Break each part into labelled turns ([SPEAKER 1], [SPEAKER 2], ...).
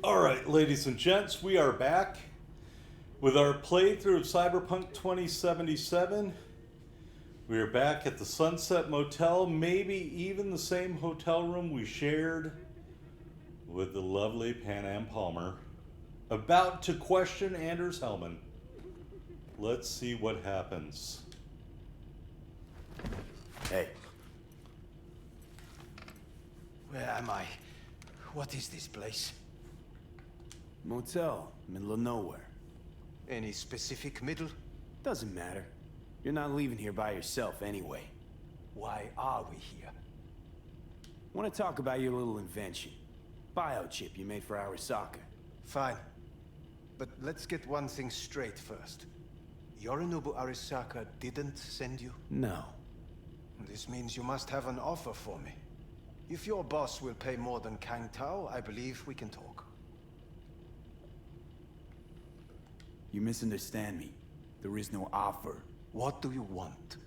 [SPEAKER 1] Alright, ladies and gents, we are back with our playthrough of Cyberpunk 2077. We are back at the Sunset Motel, maybe even the same hotel room we shared with the lovely Pan Am Palmer, about to question Anders Hellman. Let's see what happens.
[SPEAKER 2] Hey. Where am I? What is this place? Motel, middle of nowhere.
[SPEAKER 3] Any specific middle?
[SPEAKER 2] Doesn't matter. You're not leaving here by yourself anyway.
[SPEAKER 3] Why are we here?
[SPEAKER 2] Want to talk about your little invention. Biochip you made for Arasaka.
[SPEAKER 3] Fine. But let's get one thing straight first. Yorinobu Arasaka didn't send you?
[SPEAKER 2] No.
[SPEAKER 3] This means you must have an offer for me. If your boss will pay more than Kang Tao, I believe we can talk.
[SPEAKER 2] You misunderstand me. There is no offer.
[SPEAKER 3] What do you want?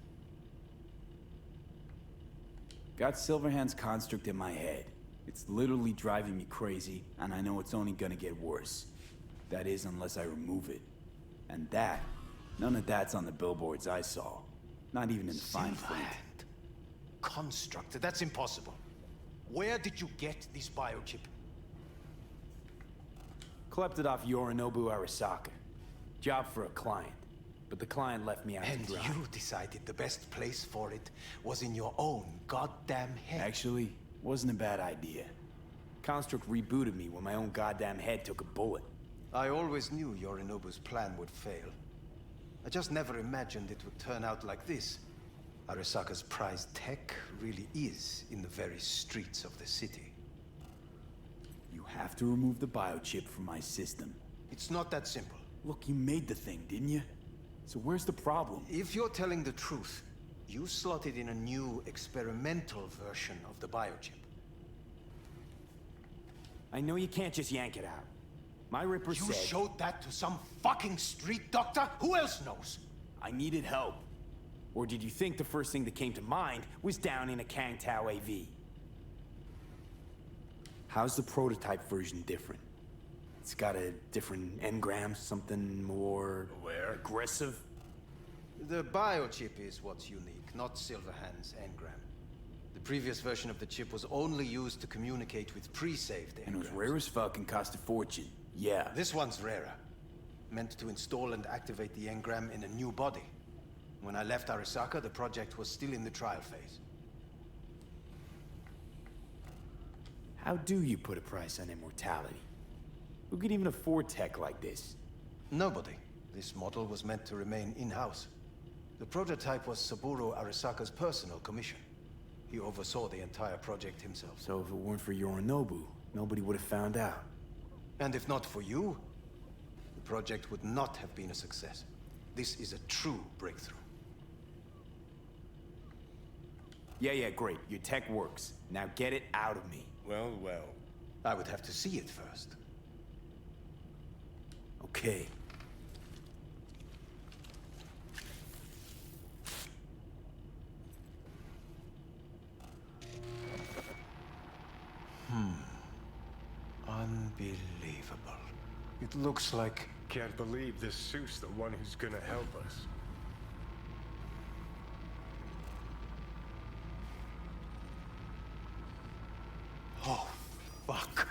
[SPEAKER 2] Got Silverhand's construct in my head. It's literally driving me crazy, and I know it's only gonna get worse. That is, unless I remove it. And that, none of that's on the billboards I saw. Not even in the fine print.
[SPEAKER 3] Construct? That's impossible. Where did you get this biochip?
[SPEAKER 2] Klept it off Yorinobu Arasaka. Job for a client. But the client left me out
[SPEAKER 3] And
[SPEAKER 2] to dry.
[SPEAKER 3] you decided the best place for it was in your own goddamn head.
[SPEAKER 2] Actually, wasn't a bad idea. Construct rebooted me when my own goddamn head took a bullet.
[SPEAKER 3] I always knew Yorinobu's plan would fail. I just never imagined it would turn out like this. Arasaka's prized tech really is in the very streets of the city.
[SPEAKER 2] You have to remove the biochip from my system.
[SPEAKER 3] It's not that simple.
[SPEAKER 2] Look, you made the thing, didn't you? So where's the problem?
[SPEAKER 3] If you're telling the truth, you slotted in a new experimental version of the biochip.
[SPEAKER 2] I know you can't just yank it out. My Ripper
[SPEAKER 3] You
[SPEAKER 2] said...
[SPEAKER 3] showed that to some fucking street doctor? Who else knows?
[SPEAKER 2] I needed help. Or did you think the first thing that came to mind was down in a Kang Tao AV? How's the prototype version different? It's got a different engram, something more... aggressive?
[SPEAKER 3] The biochip is what's unique, not Silverhand's engram. The previous version of the chip was only used to communicate with pre-saved engrams.
[SPEAKER 2] And it was rare as fuck and cost a fortune. Yeah.
[SPEAKER 3] This one's rarer. Meant to install and activate the engram in a new body. When I left Arasaka, the project was still in the trial phase.
[SPEAKER 2] How do you put a price on immortality? Who could even afford tech like this?
[SPEAKER 3] Nobody. This model was meant to remain in-house. The prototype was Saburo Arasaka's personal commission. He oversaw the entire project himself.
[SPEAKER 2] So if it weren't for Yorinobu, nobody would have found out.
[SPEAKER 3] And if not for you, the project would not have been a success. This is a true breakthrough.
[SPEAKER 2] Yeah, great. Your tech works. Now get it out of me.
[SPEAKER 4] Well.
[SPEAKER 3] I would have to see it first.
[SPEAKER 2] Okay.
[SPEAKER 3] Unbelievable. It looks like...
[SPEAKER 4] Can't believe this suit's the one who's gonna help us.
[SPEAKER 3] Oh, fuck.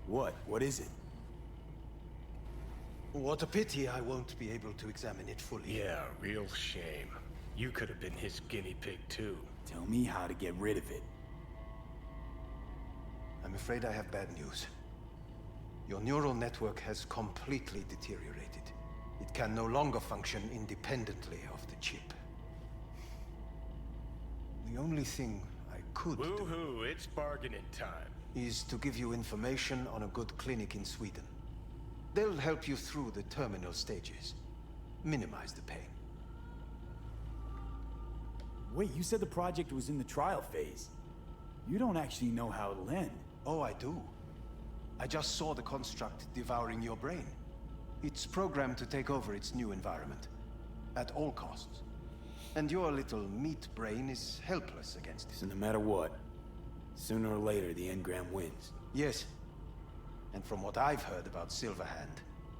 [SPEAKER 2] What? What is it?
[SPEAKER 3] What a pity I won't be able to examine it fully.
[SPEAKER 4] Yeah, real shame. You could have been his guinea pig too.
[SPEAKER 2] Tell me how to get rid of it.
[SPEAKER 3] I'm afraid I have bad news. Your neural network has completely deteriorated. It can no longer function independently of the chip. The only thing I could do
[SPEAKER 4] Woohoo, it's bargaining time.
[SPEAKER 3] is to give you information on a good clinic in Sweden. They'll help you through the terminal stages. Minimize the pain.
[SPEAKER 2] Wait, you said the project was in the trial phase. You don't actually know how it'll end.
[SPEAKER 3] Oh, I do. I just saw the construct devouring your brain. It's programmed to take over its new environment. At all costs. And your little meat brain is helpless against it.
[SPEAKER 2] So no matter what, sooner or later the engram wins.
[SPEAKER 3] Yes, And from what I've heard about Silverhand,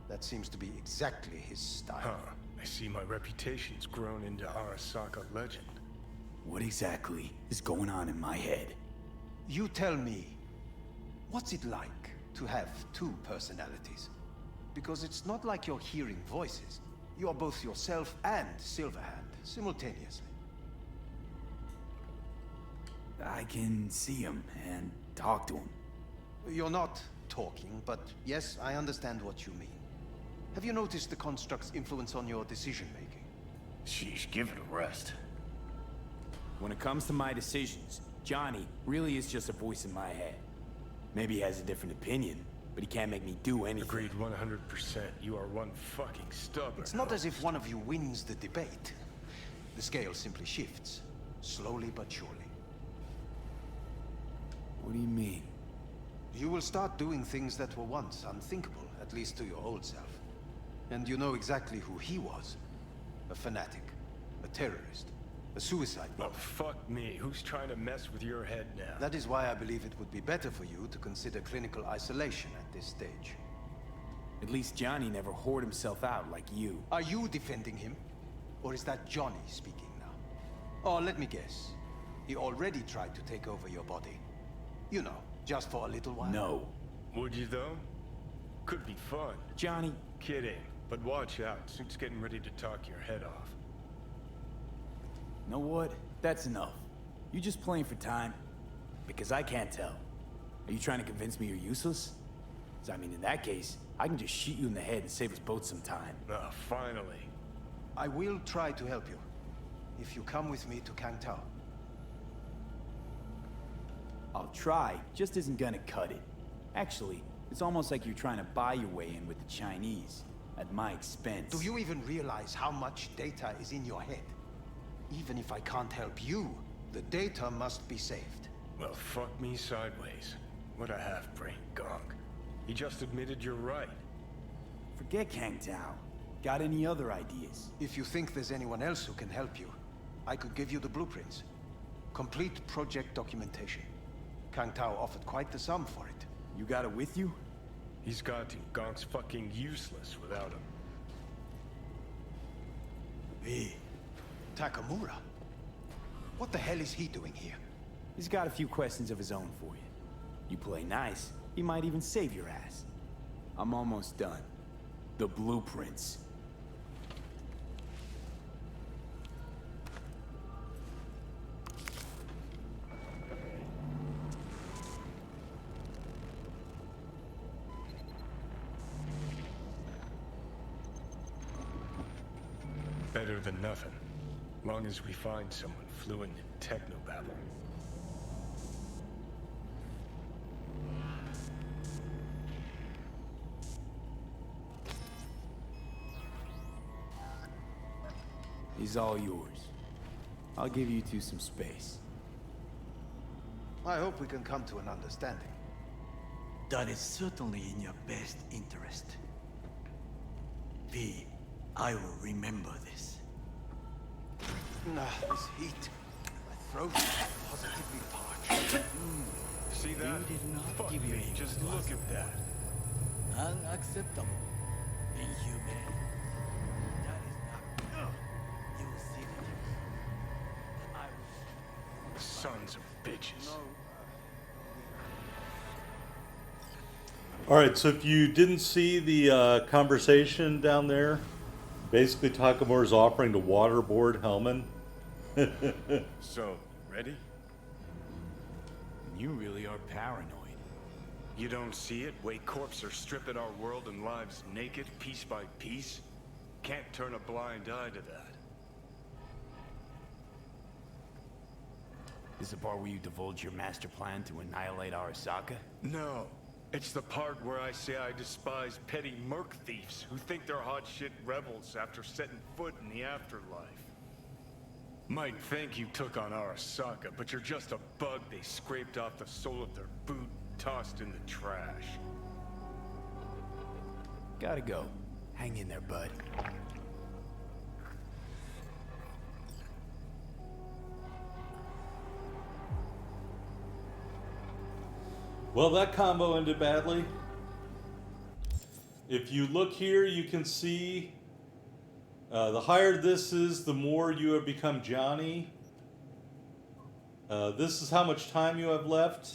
[SPEAKER 3] that seems to be exactly his style.
[SPEAKER 4] Huh. I see my reputation's grown into Arasaka legend.
[SPEAKER 2] What exactly is going on in my head?
[SPEAKER 3] You tell me, what's it like to have two personalities? Because it's not like you're hearing voices. You are both yourself and Silverhand simultaneously.
[SPEAKER 2] I can see him and talk to him.
[SPEAKER 3] You're not talking, but yes, I understand what you mean. Have you noticed the construct's influence on your decision-making?
[SPEAKER 5] Sheesh, give it a rest.
[SPEAKER 2] When it comes to my decisions, Johnny really is just a voice in my head. Maybe he has a different opinion, but he can't make me do anything.
[SPEAKER 4] Agreed 100%. You are one fucking stubborn.
[SPEAKER 3] It's not as if one of you wins the debate. The scale simply shifts, slowly but surely.
[SPEAKER 2] What do you mean?
[SPEAKER 3] You will start doing things that were once unthinkable, at least to your old self. And you know exactly who he was. A fanatic, a terrorist, a suicide
[SPEAKER 4] Oh,
[SPEAKER 3] bomber.
[SPEAKER 4] fuck me. Who's trying to mess with your head now?
[SPEAKER 3] That is why I believe it would be better for you to consider clinical isolation at this stage.
[SPEAKER 2] At least Johnny never whored himself out like you.
[SPEAKER 3] Are you defending him? Or is that Johnny speaking now? Oh, let me guess. He already tried to take over your body. You know, just for a little while.
[SPEAKER 2] No.
[SPEAKER 4] Would you, though? Could be fun.
[SPEAKER 2] Johnny,
[SPEAKER 4] Kidding. But watch out. Suit's getting ready to talk your head off.
[SPEAKER 2] know what? That's enough. You just playing for time? Because I can't tell. Are you trying to convince me you're useless? 'Cause I mean, in that case, I can just shoot you in the head and save us both some time.
[SPEAKER 4] Ah, finally.
[SPEAKER 3] I will try to help you. If you come with me to Kangtao.
[SPEAKER 2] I'll try, just isn't gonna cut it. Actually, it's almost like you're trying to buy your way in with the Chinese, at my expense.
[SPEAKER 3] Do you even realize how much data is in your head? Even if I can't help you, the data must be saved.
[SPEAKER 4] Well, fuck me sideways. What a half-brain gunk. He just admitted you're right.
[SPEAKER 2] Forget Kang Tao. Got any other ideas?
[SPEAKER 3] If you think there's anyone else who can help you, I could give you the blueprints. Complete project documentation. Kangtao offered quite the sum for it.
[SPEAKER 2] You got it with you?
[SPEAKER 4] He's got to. Gonk's fucking useless without him.
[SPEAKER 3] Hey, Takemura? What the hell is he doing here?
[SPEAKER 2] He's got a few questions of his own for you. You play nice, he might even save your ass. I'm almost done. The blueprints.
[SPEAKER 4] Better than nothing. Long as we find someone fluent in technobabble.
[SPEAKER 2] He's all yours. I'll give you two some space.
[SPEAKER 3] I hope we can come to an understanding.
[SPEAKER 5] That is certainly in your best interest. V, I will remember this.
[SPEAKER 3] Nah, this heat. My throat is positively parched.
[SPEAKER 4] See that?
[SPEAKER 5] They did not
[SPEAKER 4] Fuck
[SPEAKER 5] give you
[SPEAKER 4] me,
[SPEAKER 5] any
[SPEAKER 4] just look at that.
[SPEAKER 5] Unacceptable. Inhumane. That is not... You will see the I will...
[SPEAKER 4] Sons of bitches.
[SPEAKER 1] All right, so if you didn't see the conversation down there, basically Takemura's offering to waterboard Hellman.
[SPEAKER 4] So, ready?
[SPEAKER 2] You really are paranoid.
[SPEAKER 4] You don't see it? Way corps are stripping our world and lives naked, piece by piece? Can't turn a blind eye to that.
[SPEAKER 2] This is the part where you divulge your master plan to annihilate Arasaka?
[SPEAKER 4] No. It's the part where I say I despise petty merc thieves who think they're hot shit rebels after setting foot in the afterlife. Might think you took on Arasaka, but you're just a bug they scraped off the sole of their boot and tossed in the trash.
[SPEAKER 2] Gotta go. Hang in there, bud.
[SPEAKER 1] Well, that combo ended badly. If you look here, you can see the higher this is, the more you have become Johnny. This is how much time you have left.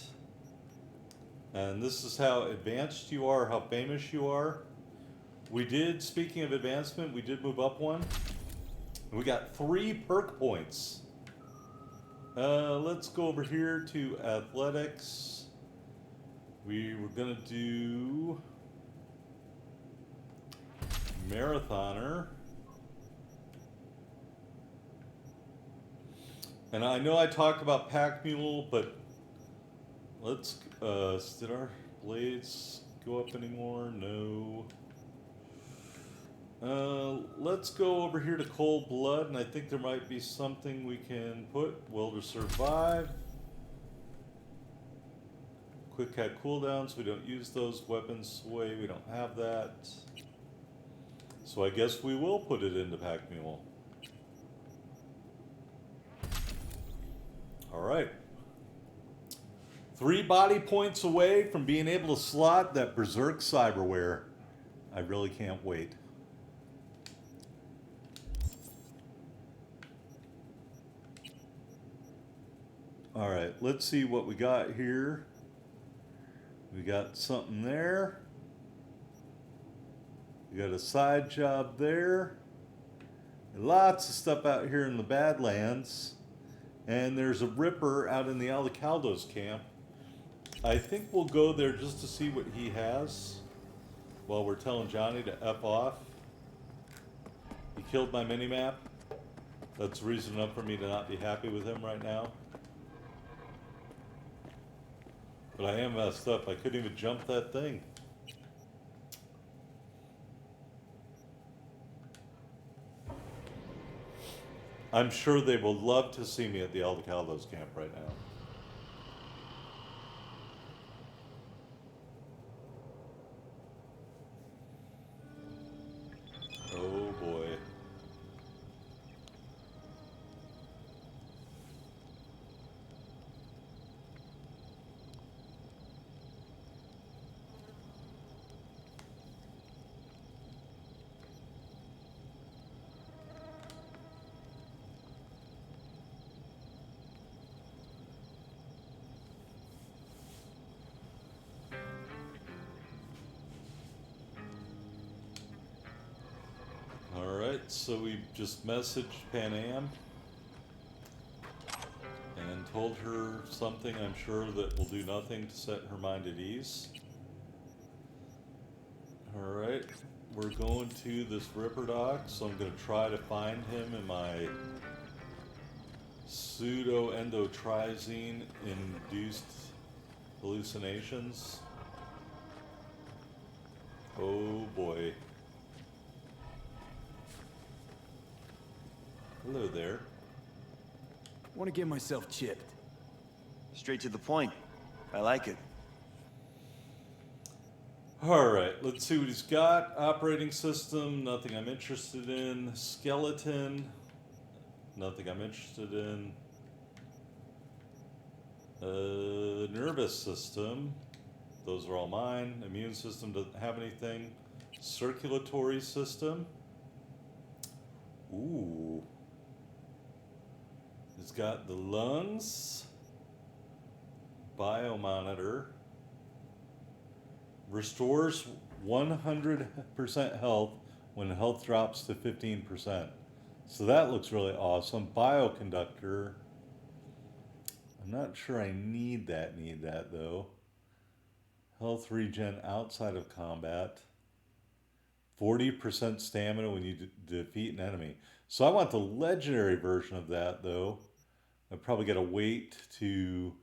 [SPEAKER 1] And this is how advanced you are, how famous you are. We did, speaking of advancement, we did move up one. We got 3 perk points. Let's go over here to athletics. We were gonna do marathoner. And I know I talked about pack mule, but let's, did our blades go up anymore? No. Let's go over here to cold blood, and I think there might be something we can put. Will to survive. Quick cat cooldowns, we don't use those. Weapons sway, we don't have that. So I guess we will put it into pack mule. Alright. 3 body points away from being able to slot that Berserk cyberware. I really can't wait. Alright, let's see what we got here. We got something there. We got a side job there. Lots of stuff out here in the Badlands. And there's a Ripper out in the Aldecaldos camp. I think we'll go there just to see what he has while we're telling Johnny to F off. He killed my minimap. That's reason enough for me to not be happy with him right now. But I am messed up. I couldn't even jump that thing. I'm sure they will love to see me at the Aldecaldos camp right now. Oh boy. Alright, so we just messaged Pan Am and told her something I'm sure that will do nothing to set her mind at ease. Alright, we're going to this Ripper dock, so I'm going to try to find him in my pseudo-endotrizine induced hallucinations. Oh boy. Hello there.
[SPEAKER 2] I want to get myself chipped.
[SPEAKER 6] Straight to the point. I like it.
[SPEAKER 1] Alright, let's see what he's got. Operating system, nothing I'm interested in. Skeleton, nothing I'm interested in. Nervous system, those are all mine. Immune system doesn't have anything. Circulatory system. Ooh. It's got the lungs. Biomonitor. Restores 100% health when health drops to 15%. So that looks really awesome. Bioconductor. I'm not sure I need that though. Health regen outside of combat. 40% stamina when you defeat an enemy. So I want the legendary version of that though. I'd probably gotta wait to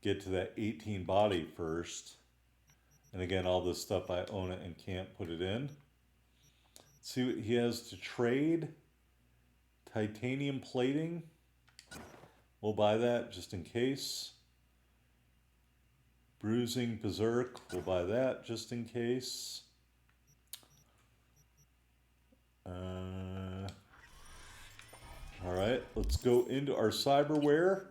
[SPEAKER 1] get to that 18 body first. And again, all this stuff I own it and can't put it in. Let's see what he has to trade. Titanium plating. We'll buy that just in case. Bruising Berserk. We'll buy that just in case. Alright, let's go into our cyberware.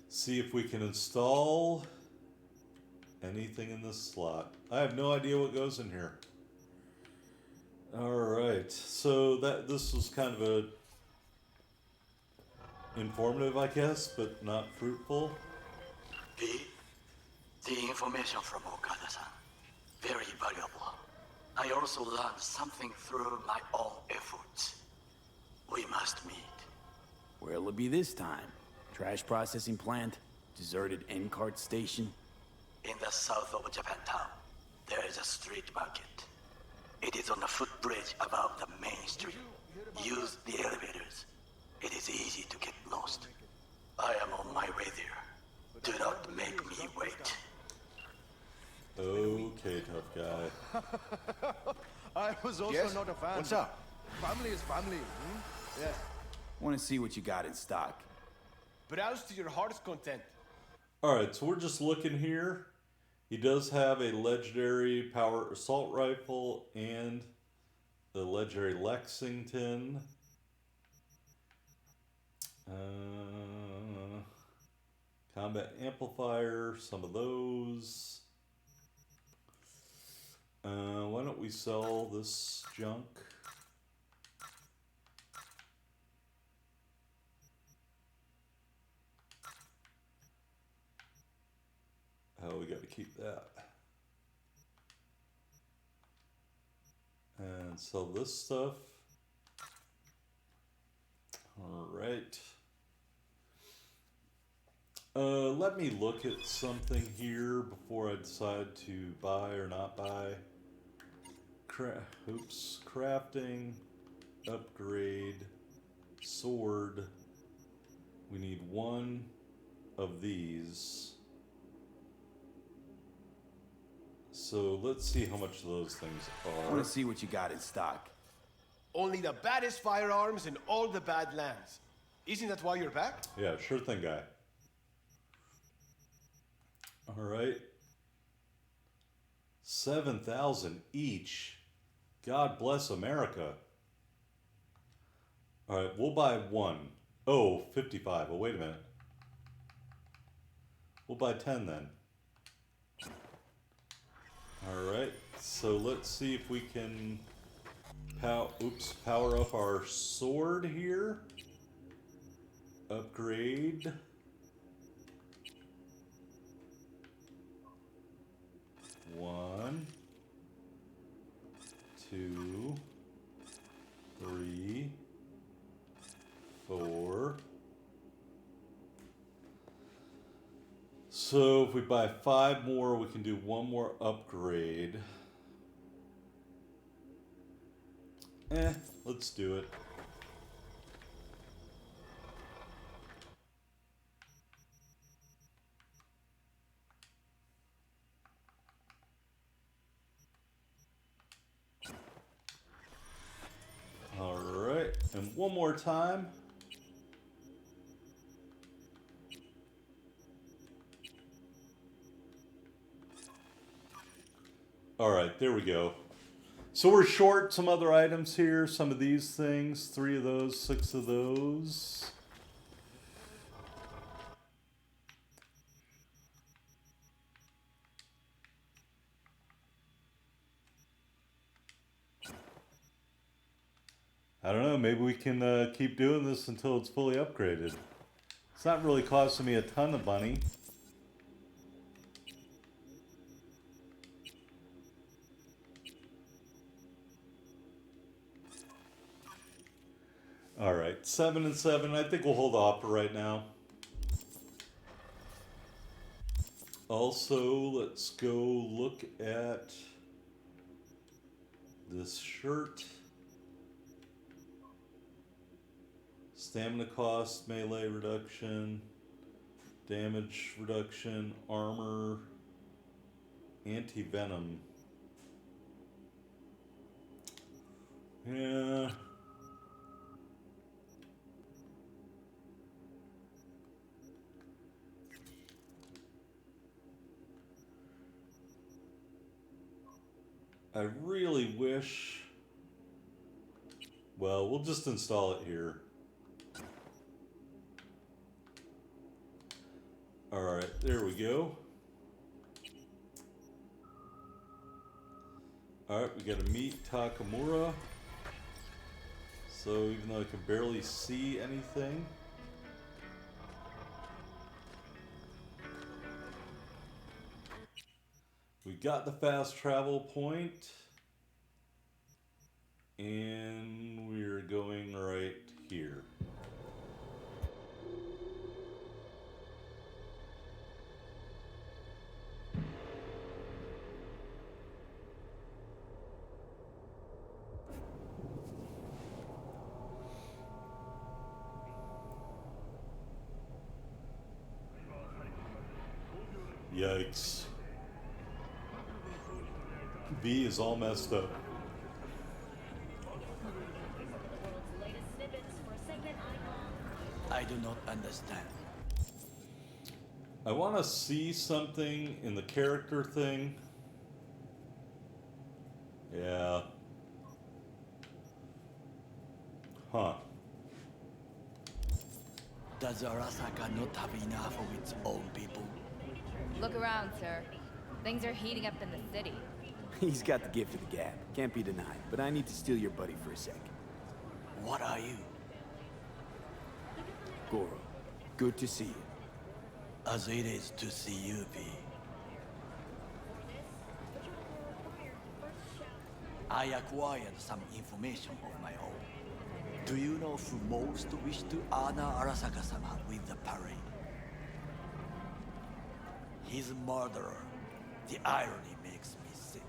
[SPEAKER 1] See if we can install anything in this slot. I have no idea what goes in here. Alright, so this was kind of a informative, I guess, but not fruitful.
[SPEAKER 5] The information from Okada-san, very valuable. I also learned something through my own efforts. We must meet.
[SPEAKER 2] Where'll it be this time? Trash processing plant? Deserted N-cart station?
[SPEAKER 5] In the south of Japantown, there is a street market. It is on a footbridge above the main street. Use the elevators. It is easy to get lost. I am on my way there. Do not make me wait.
[SPEAKER 1] Okay, tough guy.
[SPEAKER 3] I was also not a fan.
[SPEAKER 7] What's up?
[SPEAKER 3] Family is family. Hmm? Yes.
[SPEAKER 2] Want to see what you got in stock.
[SPEAKER 7] Browse to your heart's content.
[SPEAKER 1] Alright, so we're just looking here. He does have a legendary power assault rifle and the legendary Lexington. Combat amplifier, some of those. Why don't we sell this junk? Oh, we got to keep that. And sell this stuff. All right. Let me look at something here before I decide to buy or not buy. Crafting, upgrade, sword. We need one of these. So let's see how much those things
[SPEAKER 2] I
[SPEAKER 1] are.
[SPEAKER 2] want to see what you got in stock.
[SPEAKER 7] Only the baddest firearms in all the bad lands. Isn't that why you're back?
[SPEAKER 1] Yeah, sure thing, guy. All right. 7,000 each. God bless America. All right, we'll buy one. Oh, 55. Oh, wait a minute. We'll buy 10 then. All right, so let's see if we can power up our sword here. Upgrade. One, two, three, four. So if we buy 5 more, we can do one more upgrade. Let's do it. All right, and one more time. All right, there we go. So we're short some other items here. Some of these things, 3 of those, 6 of those. I don't know, maybe we can keep doing this until it's fully upgraded. It's not really costing me a ton of money. All right, 7 and 7. I think we'll hold off for right now. Also, let's go look at this shirt. Stamina cost, melee reduction, damage reduction, armor, anti-venom. Yeah. I really wish... Well, we'll just install it here. Alright, there we go. Alright, we gotta meet Takemura. So even though I can barely see anything. We got the fast travel point. And we're going right here. Yikes. V is all messed up.
[SPEAKER 5] I do not understand.
[SPEAKER 1] I want to see something in the character thing. Yeah. Huh.
[SPEAKER 5] Does Arasaka not have enough of its own people?
[SPEAKER 8] Look around, sir. Things are heating up in the city.
[SPEAKER 2] He's got the gift of the gab. Can't be denied. But I need to steal your buddy for a sec.
[SPEAKER 5] What are you?
[SPEAKER 2] Goro, good to see you.
[SPEAKER 5] As it is to see you, V. I acquired some information of my own. Do you know who most wish to honor Arasaka-sama with the parade? His murderer. The irony makes me sick.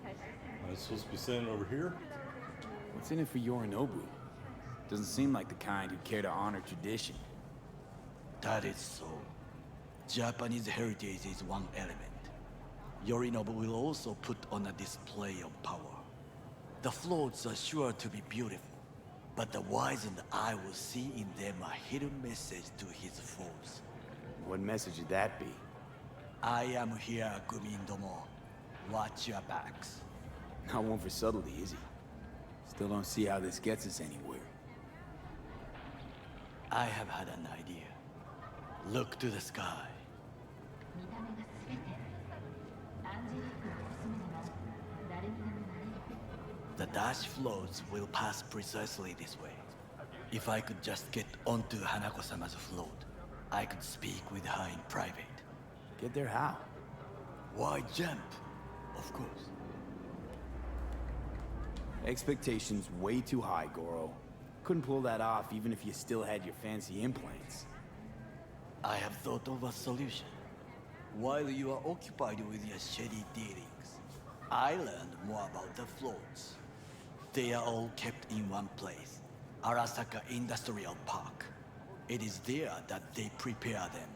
[SPEAKER 1] Am I supposed to be standing over here?
[SPEAKER 2] What's in it for Yorinobu? Doesn't seem like the kind who'd care to honor tradition.
[SPEAKER 5] That is so. Japanese heritage is one element. Yorinobu will also put on a display of power. The floats are sure to be beautiful, but the wizened eye will see in them a hidden message to his foes.
[SPEAKER 2] What message would that be?
[SPEAKER 5] I am here, Gumindomo. Watch your backs.
[SPEAKER 2] Not one for subtlety, is he? Still don't see how this gets us anywhere.
[SPEAKER 5] I have had an idea. Look to the sky. The dash floats will pass precisely this way. If I could just get onto Hanako-sama's float, I could speak with her in private.
[SPEAKER 2] Get there how?
[SPEAKER 5] Why jump? Of course.
[SPEAKER 2] Expectations way too high, Goro. Couldn't pull that off even if you still had your fancy implants.
[SPEAKER 5] I have thought of a solution. While you are occupied with your shady dealings, I learned more about the floats. They are all kept in one place, Arasaka Industrial Park. It is there that they prepare them.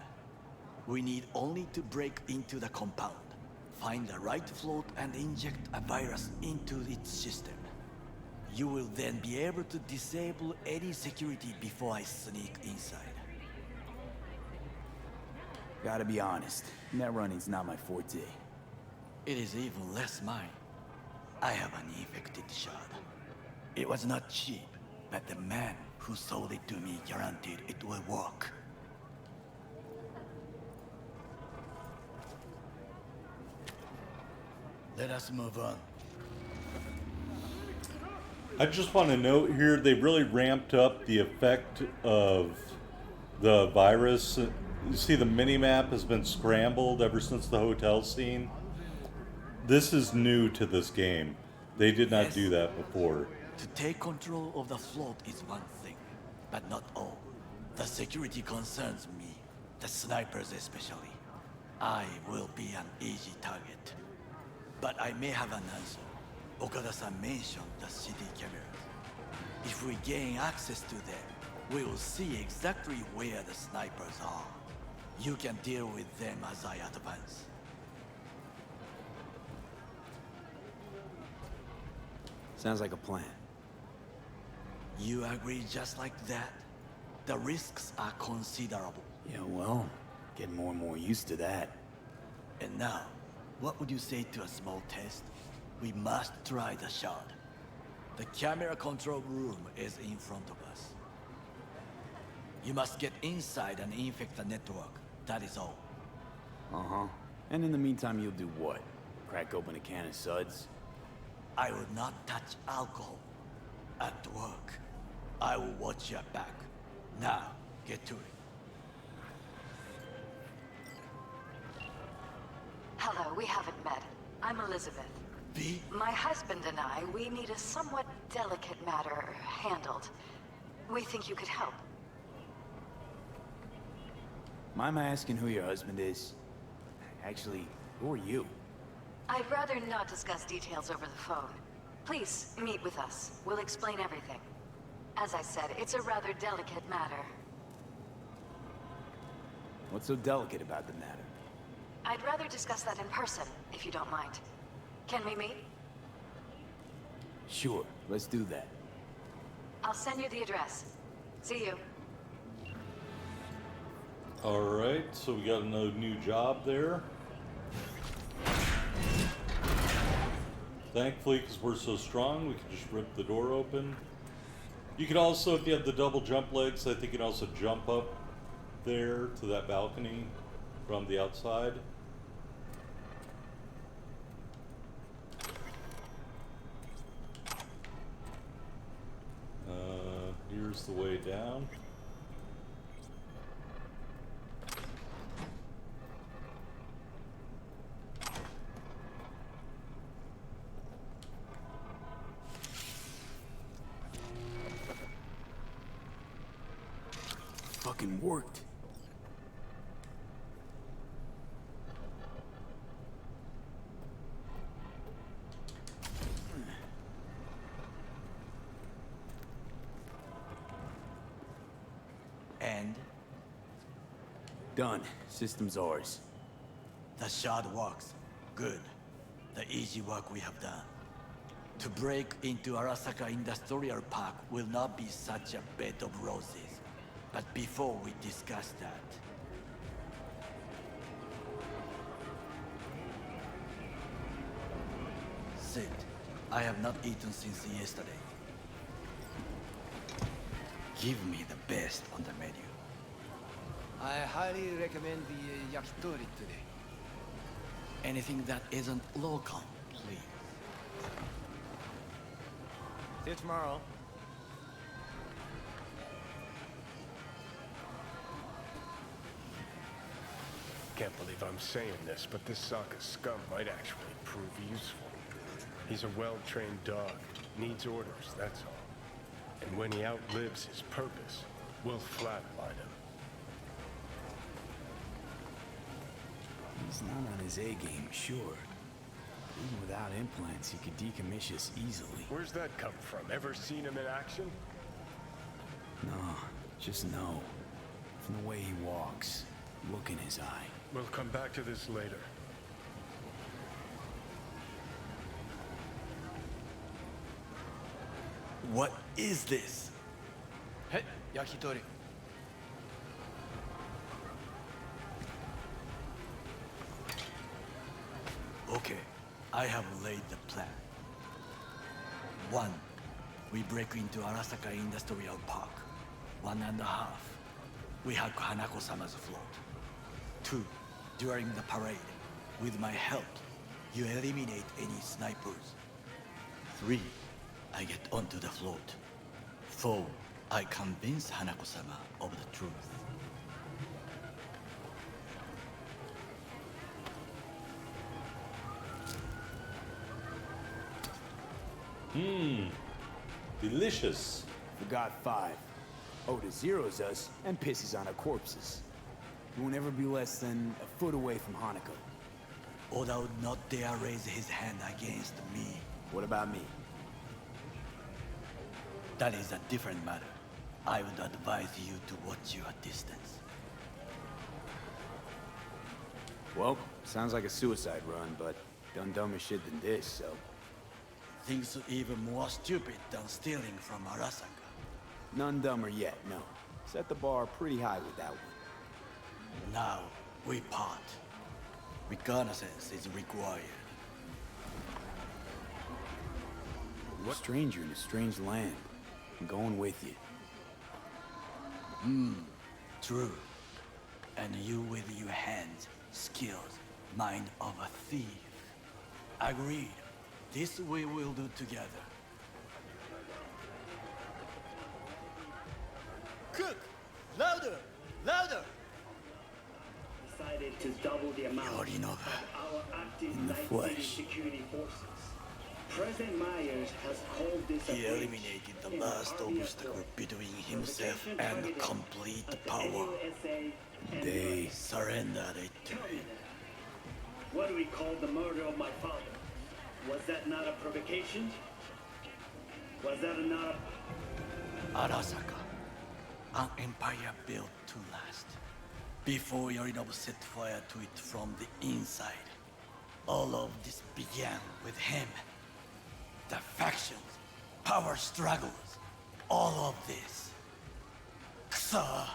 [SPEAKER 5] We need only to break into the compound, find the right float and inject a virus into its system. You will then be able to disable any security before I sneak inside.
[SPEAKER 2] Gotta be honest, net running's not my forte.
[SPEAKER 5] It is even less mine. I have an infected shard. It was not cheap, but the man who sold it to me guaranteed it will work. Let us move on.
[SPEAKER 1] I just want to note here, they really ramped up the effect of the virus. You see the minimap has been scrambled ever since the hotel scene. This is new to this game. They did not do that before.
[SPEAKER 5] To take control of the float is one thing, but not all. The security concerns me, the snipers especially. I will be an easy target. But I may have an answer. Okada-san mentioned the city cameras. If we gain access to them, we will see exactly where the snipers are. You can deal with them as I advance.
[SPEAKER 2] Sounds like a plan.
[SPEAKER 5] You agree just like that? The risks are considerable.
[SPEAKER 2] Yeah, well, getting more and more used to that.
[SPEAKER 5] And now, what would you say to a small test? We must try the shard. The camera control room is in front of us. You must get inside and infect the network. That is all.
[SPEAKER 2] Uh-huh. And in the meantime, you'll do what? Crack open a can of suds?
[SPEAKER 5] I will not touch alcohol at work. I will watch your back. Now, get to it.
[SPEAKER 9] Hello, we haven't met. I'm Elizabeth.
[SPEAKER 5] V?
[SPEAKER 9] My husband and I, we need a somewhat delicate matter handled. We think you could help.
[SPEAKER 2] Mind my asking who your husband is? Actually, who are you?
[SPEAKER 9] I'd rather not discuss details over the phone. Please, meet with us. We'll explain everything. As I said, it's a rather delicate matter.
[SPEAKER 2] What's so delicate about the matter?
[SPEAKER 9] I'd rather discuss that in person, if you don't mind. Can we meet?
[SPEAKER 2] Sure, let's do that.
[SPEAKER 9] I'll send you the address. See you.
[SPEAKER 1] Alright, so we got another new job there. Thankfully, because we're so strong, we can just rip the door open. You can also, if you have the double jump legs, I think you can also jump up there to that balcony from the outside. Here's the way down.
[SPEAKER 2] Fucking worked.
[SPEAKER 5] And
[SPEAKER 2] Done. System's ours.
[SPEAKER 5] the shard works. Good. The easy work we have done. To break into Arasaka Industrial Park will not be such a bed of roses. But before we discuss that... Sit. I have not eaten since yesterday. Give me the best on the menu.
[SPEAKER 3] I highly recommend the yakitori today.
[SPEAKER 5] Anything that isn't local, please.
[SPEAKER 3] See you tomorrow.
[SPEAKER 4] Can't believe I'm saying this, but this Saka scum might actually prove useful. He's a well-trained dog. Needs orders, that's all. And when he outlives his purpose, we'll flatline him.
[SPEAKER 2] He's not on his A-game, sure. Even without implants, he could decommission us easily.
[SPEAKER 4] Where's that come from? Ever seen him in action?
[SPEAKER 2] No, just no. From the way he walks, look in his eye.
[SPEAKER 4] We'll come back to this later.
[SPEAKER 5] What is this?
[SPEAKER 3] Hey, yakitori.
[SPEAKER 5] Okay, I have laid the plan. 1. We break into Arasaka Industrial Park. 1.5. We hack Hanako-sama's float. 2. During the parade, with my help, you eliminate any snipers. 3. I get onto the float. 4. I convince Hanako-sama of the truth.
[SPEAKER 1] Delicious.
[SPEAKER 2] Forgot 5. Oda zeros us and pisses on our corpses. He won't ever be less than a foot away from Hanako.
[SPEAKER 5] Oda would not dare raise his hand against me.
[SPEAKER 2] What about me?
[SPEAKER 5] That is a different matter. I would advise you to watch your distance.
[SPEAKER 2] Well, sounds like a suicide run, but done dumber shit than this, so...
[SPEAKER 5] Things even more stupid than stealing from Arasaka.
[SPEAKER 2] None dumber yet, no. Set the bar pretty high with that one.
[SPEAKER 5] Now, we part. Reconnaissance is required.
[SPEAKER 2] You're a stranger in a strange land. I'm going with you.
[SPEAKER 5] True. And you with your hands, skills, mind of a thief. Agreed. This we will do together.
[SPEAKER 7] Cook! Louder! Louder!
[SPEAKER 10] Decided to double the amount
[SPEAKER 5] Yorinobu.
[SPEAKER 10] of our active
[SPEAKER 5] In the
[SPEAKER 10] Night
[SPEAKER 5] flesh.
[SPEAKER 10] City security forces. President Myers has called this a
[SPEAKER 5] He
[SPEAKER 10] breach
[SPEAKER 5] eliminated the
[SPEAKER 10] in
[SPEAKER 5] last
[SPEAKER 10] army
[SPEAKER 5] obstacle
[SPEAKER 10] accord.
[SPEAKER 5] between himself
[SPEAKER 10] Provocation
[SPEAKER 5] and
[SPEAKER 10] targeted
[SPEAKER 5] complete
[SPEAKER 10] at the
[SPEAKER 5] power.
[SPEAKER 10] NUSA and
[SPEAKER 5] They surrendered it to
[SPEAKER 10] Tell me
[SPEAKER 5] him.
[SPEAKER 10] that. What do we call the murder of my father? Was that not a provocation? Was that not a...
[SPEAKER 5] Arasaka, an empire built to last. Before Yorinobu set fire to it from the inside, all of this began with him. The factions, power struggles, all of this. Kusa!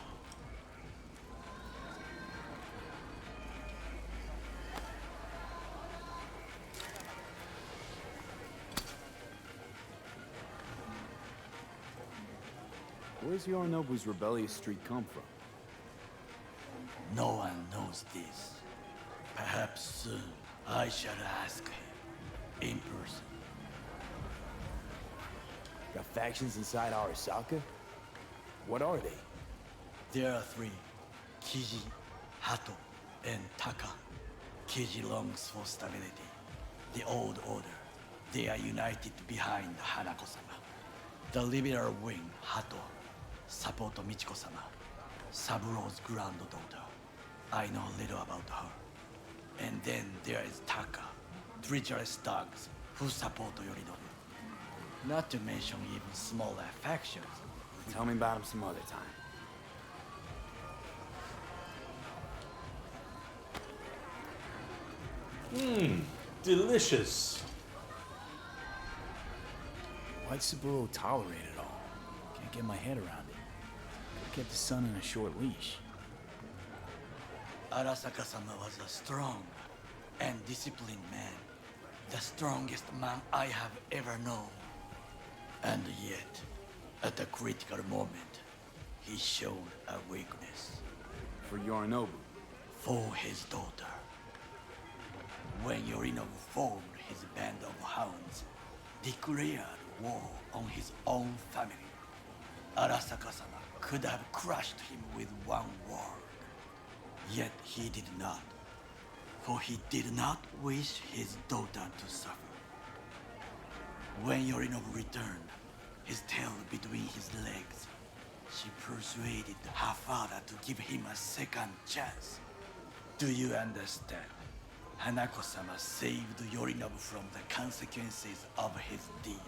[SPEAKER 2] Where's Yorinobu's rebellious streak come from?
[SPEAKER 5] No one knows this. Perhaps soon I shall ask him in person.
[SPEAKER 2] Got factions inside Arasaka? What are they?
[SPEAKER 5] There are three: Kiji, Hato, and Taka. Kiji longs for stability. The old order. They are united behind Hanako-sama. The liberal wing, Hato, support Michiko-sama, Saburo's granddaughter. I know little about her. And then there is Taka, treacherous thugs who support Yorinobu. Not to mention even smaller factions.
[SPEAKER 2] Tell me about him some other time.
[SPEAKER 1] Delicious.
[SPEAKER 2] Why'd Saburo tolerate it all? Can't get my head around it. Could've kept his son on a short leash.
[SPEAKER 5] Arasaka-sama was a strong and disciplined man. The strongest man I have ever known. And yet, at a critical moment, he showed a weakness.
[SPEAKER 2] For Yorinobu.
[SPEAKER 5] For his daughter. When Yorinobu formed his band of hounds, declared war on his own family, Arasaka-sama could have crushed him with one word. Yet he did not, for he did not wish his daughter to suffer. When Yorinobu returned, his tail between his legs, she persuaded her father to give him a second chance. Do you understand? Hanako-sama saved Yorinobu from the consequences of his deeds.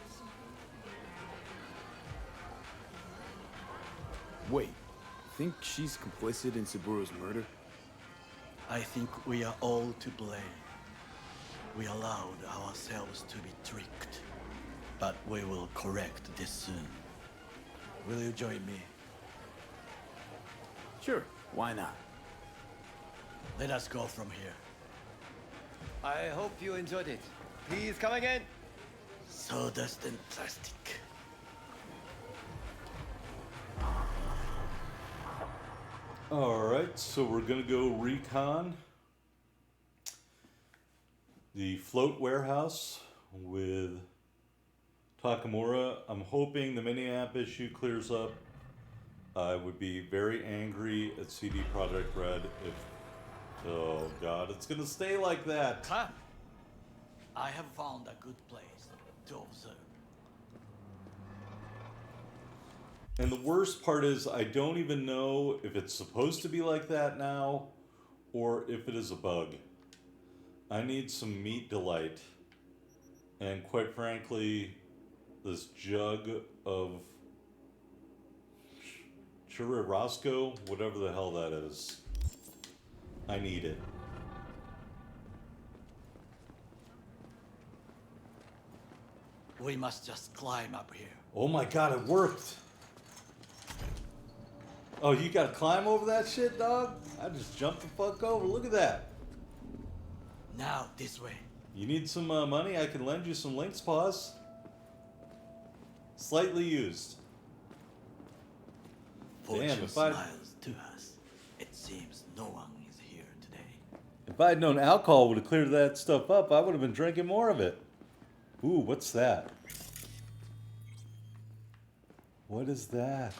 [SPEAKER 2] Wait, think she's complicit in Saburo's murder?
[SPEAKER 5] I think we are all to blame. We allowed ourselves to be tricked. But we will correct this soon. Will you join me?
[SPEAKER 2] Sure, why not?
[SPEAKER 5] Let us go from here.
[SPEAKER 6] I hope you enjoyed it. Please come again.
[SPEAKER 5] Sawdust and plastic.
[SPEAKER 1] Alright, so we're gonna go recon the float warehouse with Takemura. I'm hoping the mini-app issue clears up. I would be very angry at CD Projekt Red if... Oh god, it's gonna stay like that.
[SPEAKER 5] Come. I have found a good place to observe.
[SPEAKER 1] And the worst part is I don't even know if it's supposed to be like that now or if it is a bug. I need some meat delight. And quite frankly, this jug of churrasco, whatever the hell that is, I need it.
[SPEAKER 5] We must just climb up here.
[SPEAKER 1] Oh my god, it worked! Oh, you gotta climb over that shit, dog? I just jumped the fuck over. Look at that.
[SPEAKER 5] Now, this way.
[SPEAKER 1] You need some money? I can lend you some Lynx paws. Slightly used.
[SPEAKER 5] Fortune
[SPEAKER 1] Damn, if I...
[SPEAKER 5] smiles to us. It seems no one is here today.
[SPEAKER 1] If If I'd known alcohol would have cleared that stuff up, I would have been drinking more of it. Ooh, what's that? What is that?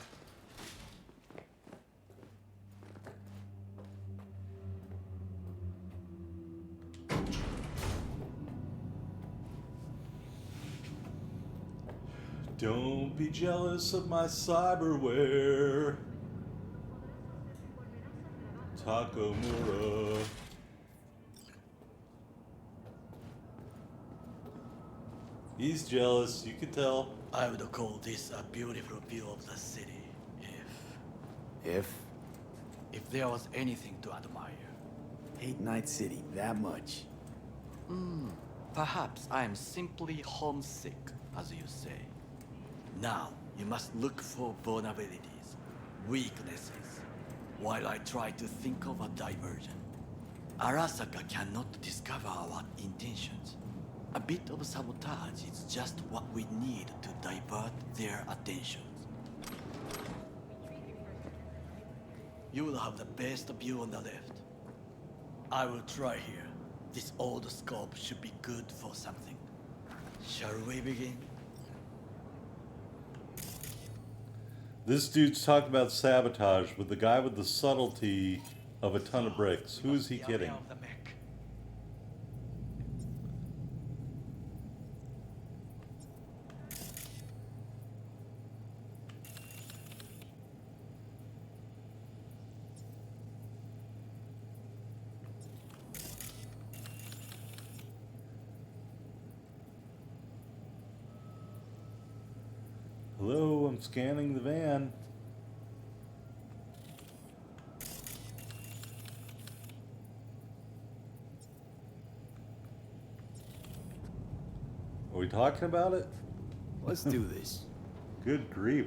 [SPEAKER 1] Don't be jealous of my cyberware. Takemura. He's jealous, you can tell.
[SPEAKER 5] I would call this a beautiful view of the city
[SPEAKER 2] If?
[SPEAKER 5] if there was anything to admire.
[SPEAKER 2] Hate Night City that much.
[SPEAKER 5] Perhaps I am simply homesick, as you say. Now, you must look for vulnerabilities, weaknesses, while I try to think of a diversion. Arasaka cannot discover our intentions. A bit of sabotage is just what we need to divert their attentions. You will have the best view on the left. I will try here. This old scope should be good for something. Shall we begin?
[SPEAKER 1] This dude's talking about sabotage with the guy with the subtlety of a ton of bricks. Who is he kidding? Hello, I'm scanning the van. Are we talking about it?
[SPEAKER 2] Let's do this.
[SPEAKER 1] Good grief.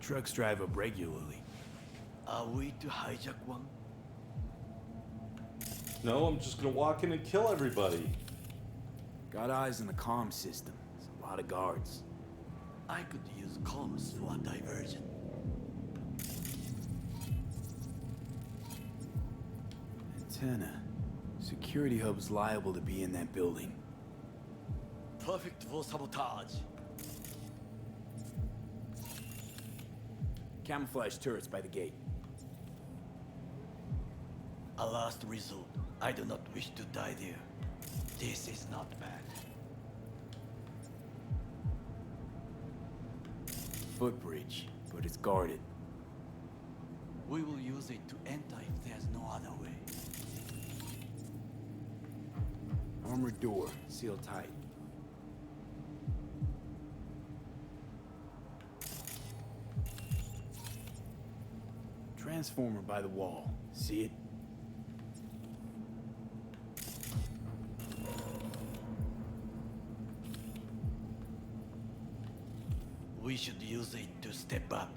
[SPEAKER 2] Trucks drive up regularly.
[SPEAKER 5] Are we to hijack one?
[SPEAKER 1] No, I'm just gonna walk in and kill everybody.
[SPEAKER 2] Got eyes on the comm system. There's a lot of guards.
[SPEAKER 5] I could use comms for a diversion.
[SPEAKER 2] Antenna. Security hub's liable to be in that building.
[SPEAKER 5] Perfect for sabotage.
[SPEAKER 2] Camouflage turrets by the gate.
[SPEAKER 5] A last resort. I do not wish to die there. This is not bad.
[SPEAKER 2] Footbridge, but it's guarded.
[SPEAKER 5] We will use it to enter if there's no other way.
[SPEAKER 2] Armored door, sealed tight. Transformer by the wall. See it?
[SPEAKER 5] We should use it to step up.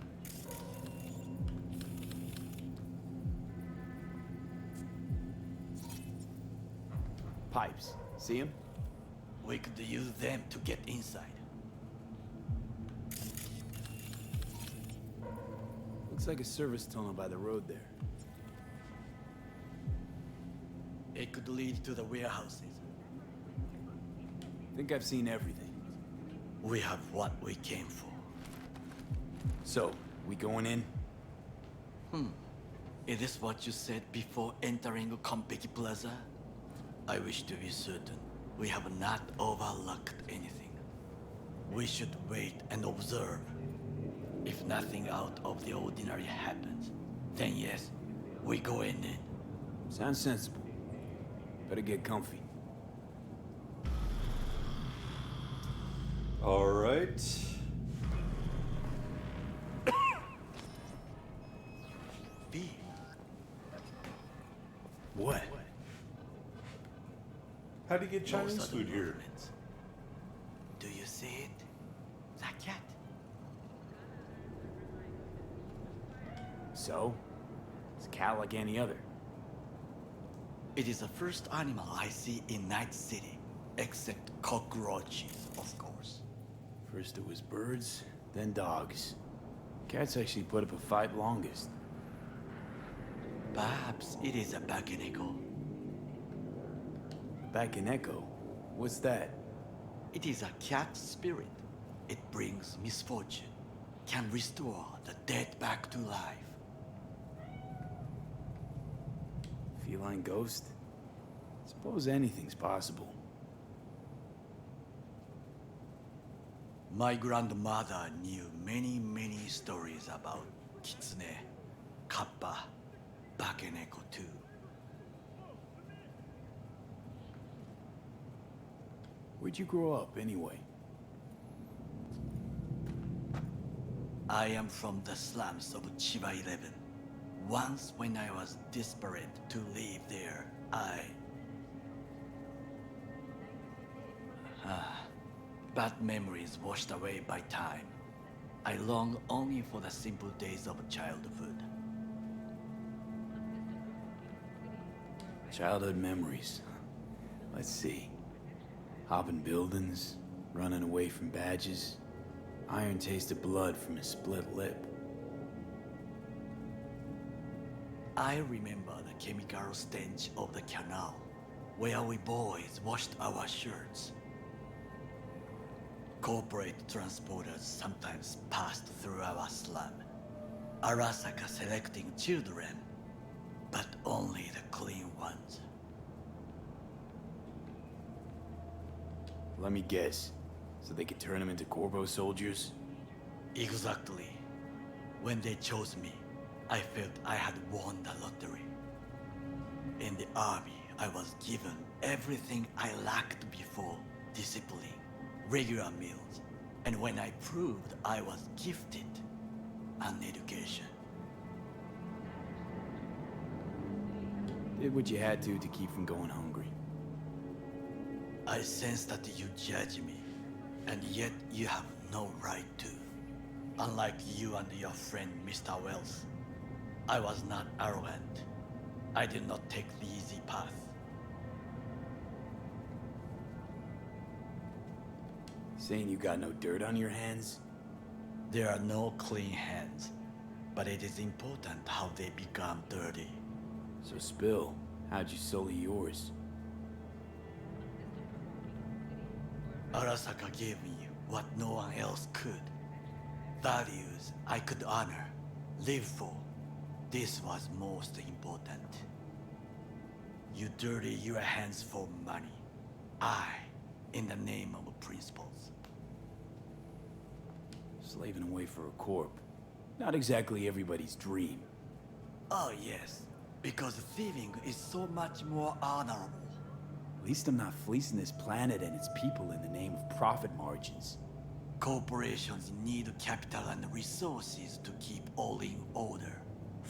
[SPEAKER 2] Pipes. See them?
[SPEAKER 5] We could use them to get inside.
[SPEAKER 2] Looks like a service tunnel by the road there.
[SPEAKER 5] It could lead to the warehouses.
[SPEAKER 2] Think I've seen everything.
[SPEAKER 5] We have what we came for.
[SPEAKER 2] So, we going in?
[SPEAKER 5] Is this what you said before entering Konpeki Plaza? I wish to be certain we have not overlooked anything. We should wait and observe. If nothing out of the ordinary happens, then yes, we go in.
[SPEAKER 2] Sounds sensible. Better get comfy.
[SPEAKER 1] All right.
[SPEAKER 5] B.
[SPEAKER 2] What?
[SPEAKER 1] How do you get Chinese
[SPEAKER 5] No sudden
[SPEAKER 1] food here?
[SPEAKER 5] movements. Do you see it? The cat.
[SPEAKER 2] So? It's a cat like any other.
[SPEAKER 5] It is the first animal I see in Night City, except cockroaches, of course.
[SPEAKER 2] First it was birds, then dogs. Cats actually put up a fight longest.
[SPEAKER 5] Perhaps it is a bakeneko.
[SPEAKER 2] Back in Echo? What's that?
[SPEAKER 5] It is a cat spirit. It brings misfortune, can restore the dead back to life.
[SPEAKER 2] Feline ghost? Suppose anything's possible.
[SPEAKER 5] My grandmother knew many stories about Kitsune, Kappa, Bakeneko too.
[SPEAKER 2] Where'd you grow up, anyway?
[SPEAKER 5] I am from the slums of Chiba 11. Once when I was desperate to live there, bad memories washed away by time. I long only for the simple days of childhood.
[SPEAKER 2] Childhood memories. Let's see. Hopping buildings, running away from badges, iron taste of blood from a split lip.
[SPEAKER 5] I remember the chemical stench of the canal, where we boys washed our shirts. Corporate transporters sometimes passed through our slum. Arasaka selecting children, but only the clean ones.
[SPEAKER 2] Let me guess. So they could turn them into Corpo soldiers?
[SPEAKER 5] Exactly. When they chose me, I felt I had won the lottery. In the army, I was given everything I lacked before: discipline, regular meals, and when I proved I was gifted, an education.
[SPEAKER 2] Did what you had to keep from going hungry.
[SPEAKER 5] I sense that you judge me, and yet you have no right to. Unlike you and your friend Mr. Wells, I was not arrogant. I did not take the easy path.
[SPEAKER 2] Saying you got no dirt on your hands?
[SPEAKER 5] There are no clean hands, but it is important how they become dirty.
[SPEAKER 2] So spill, how'd you sully yours?
[SPEAKER 5] Arasaka gave me what no one else could. Values I could honor, live for. This was most important. You dirty your hands for money. I, in the name of principles.
[SPEAKER 2] Slaving away for a corp. Not exactly everybody's dream.
[SPEAKER 5] Oh yes, because thieving is so much more honorable.
[SPEAKER 2] At least I'm not fleecing this planet and its people in the name of profit margins.
[SPEAKER 5] Corporations need capital and resources to keep all in order.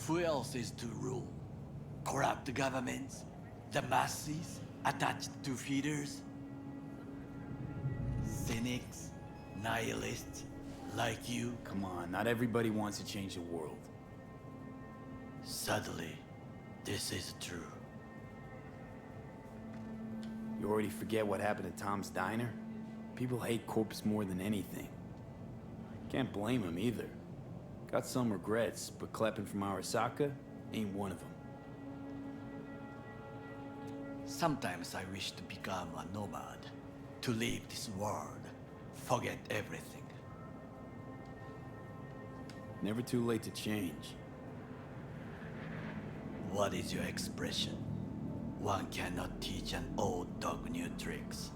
[SPEAKER 5] Who else is to rule? Corrupt governments? The masses attached to feeders? Cynics? Nihilists? Like you?
[SPEAKER 2] Come on, not everybody wants to change the world.
[SPEAKER 5] Sadly, this is true.
[SPEAKER 2] You already forget what happened at Tom's Diner? People hate corpse more than anything. Can't blame them either. Got some regrets, but Kleppen from Arasaka ain't one of them.
[SPEAKER 5] Sometimes I wish to become a nomad, to leave this world, forget everything.
[SPEAKER 2] Never too late to change.
[SPEAKER 5] What is your expression? One cannot teach an old dog new tricks.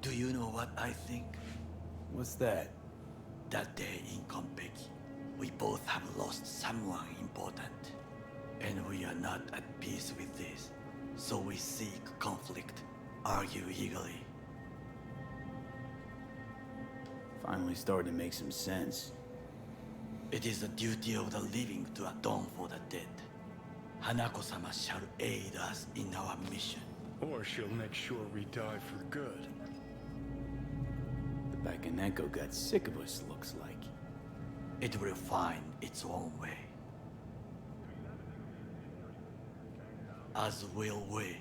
[SPEAKER 5] Do you know what I think?
[SPEAKER 2] What's that?
[SPEAKER 5] That day in Konpeki, we both have lost someone important. And we are not at peace with this. So we seek conflict, argue eagerly.
[SPEAKER 2] Finally starting to make some sense.
[SPEAKER 5] It is the duty of the living to atone for the dead. Hanako-sama shall aid us in our mission.
[SPEAKER 4] Or she'll make sure we die for good.
[SPEAKER 2] The Bakaneko got sick of us, looks like.
[SPEAKER 5] It will find its own way. As will we.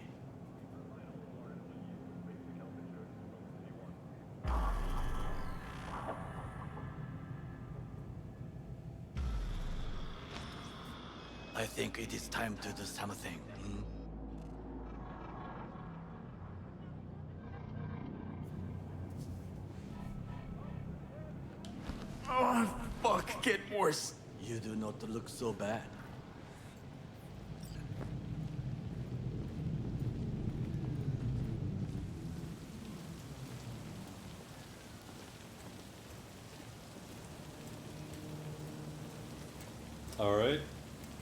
[SPEAKER 5] I think it is time to do something.
[SPEAKER 2] Oh, fuck, get worse.
[SPEAKER 5] You do not look so bad.
[SPEAKER 1] All right.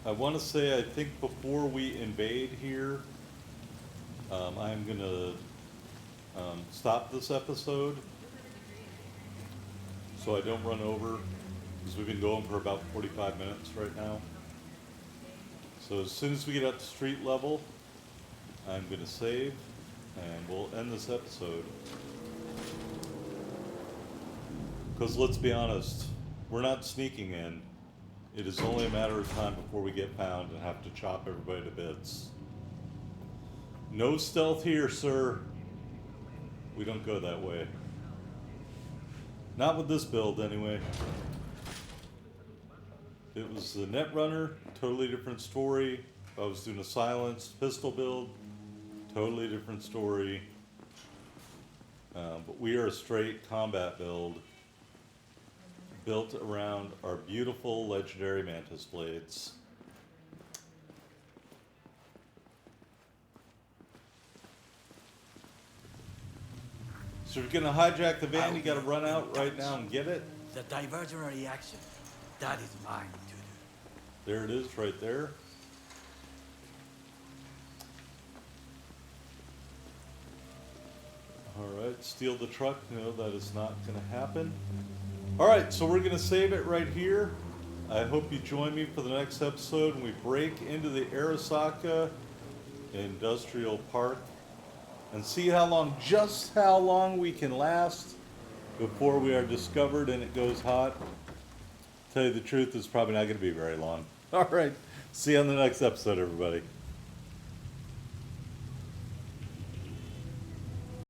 [SPEAKER 1] I want to say, I think before we invade here, I'm going to stop this episode so I don't run over, because we've been going for about 45 minutes right now. So as soon as we get up to street level, I'm going to save, and we'll end this episode. Because let's be honest, we're not sneaking in. It is only a matter of time before we get found and have to chop everybody to bits. No stealth here, sir. We don't go that way. Not with this build, anyway. It was the Netrunner, totally different story. If I was doing a silenced pistol build, totally different story. But we are a straight combat build, built around our beautiful legendary Mantis blades. So if you're gonna hijack the van, you gotta run out right now and get it.
[SPEAKER 5] The diversionary reaction, that is mine to do.
[SPEAKER 1] There it is, right there. Alright, steal the truck. No, that is not gonna happen. Alright, so we're gonna save it right here. I hope you join me for the next episode when we break into the Arasaka Industrial Park and see how long, just how long we can last before we are discovered and it goes hot. Tell you the truth, it's probably not going to be very long. Alright, see you on the next episode, everybody.